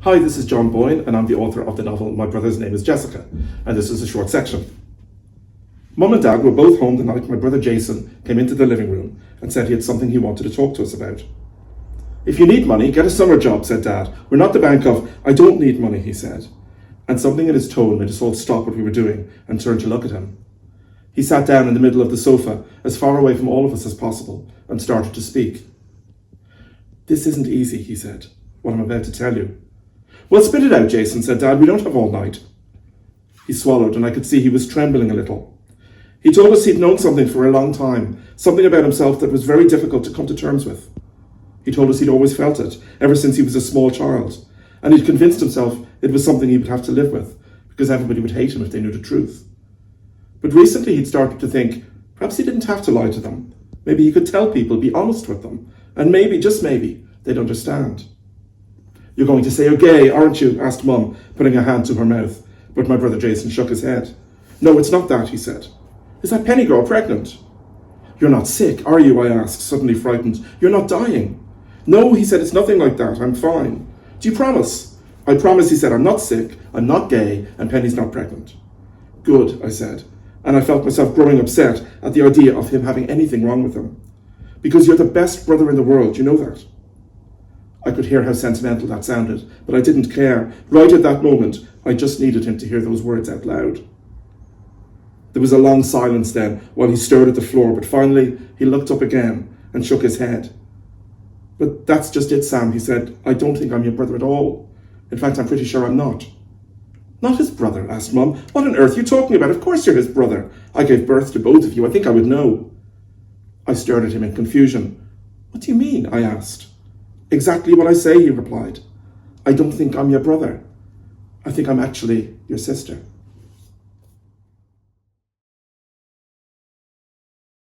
Hi, this is John Boyne, and I'm the author of the novel My Brother's Name is Jessica, and this is a short section. Mum and Dad were both home the night my brother Jason came into the living room and said he had something he wanted to talk to us about. "If you need money, get a summer job," said Dad. "We're not the bank of—" "I don't need money," he said, and something in his tone made us all stop what we were doing and turn to look at him. He sat down in the middle of the sofa, as far away from all of us as possible, and started to speak. "This isn't easy," he said, "what I'm about to tell you." "Well, spit it out, Jason," said Dad. "We don't have all night." He swallowed, and I could see he was trembling a little. He told us he'd known something for a long time, something about himself that was very difficult to come to terms with. He told us he'd always felt it, ever since he was a small child, and he'd convinced himself it was something he would have to live with, because everybody would hate him if they knew the truth. But recently he'd started to think, perhaps he didn't have to lie to them. Maybe he could tell people, be honest with them, and maybe, just maybe, they'd understand. "You're going to say you're gay, aren't you?" asked Mum, putting a hand to her mouth, but my brother Jason shook his head. "No, it's not that," he said. "Is that Penny girl pregnant?" "You're not sick, are you?" I asked, suddenly frightened. "You're not dying?" "No," he said, "it's nothing like that. I'm fine." "Do you promise?" "I promise," he said. "I'm not sick, I'm not gay, and Penny's not pregnant." "Good," I said, and I felt myself growing upset at the idea of him having anything wrong with him. "Because you're the best brother in the world, you know that?" I could hear how sentimental that sounded, but I didn't care. Right at that moment, I just needed him to hear those words out loud. There was a long silence then, while he stared at the floor, but finally he looked up again and shook his head. "But that's just it, Sam," he said. "I don't think I'm your brother at all. In fact, I'm pretty sure I'm not." "Not his brother?" asked Mum. "What on earth are you talking about? Of course you're his brother. I gave birth to both of you. I think I would know." I stared at him in confusion. "What do you mean?" I asked. "Exactly what I say," he replied. "I don't think I'm your brother. I think I'm actually your sister."